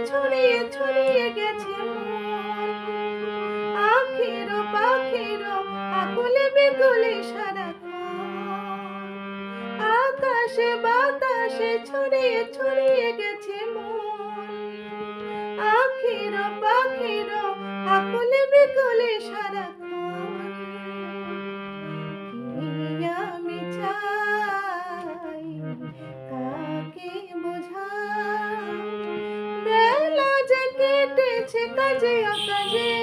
ছড়িয়ে ছড়িয়ে গেছে আখের পাখের আকুলে বিকুলে সারাক্ষণ আকাশে বাতাসে ছড়িয়ে ছড়িয়ে গেছে আখের পাখের আকুলে বিকুলে সারাক্ষণ আমি চাই কাকে বোঝাই বেলা যে কেটেছে কাজে অকাজে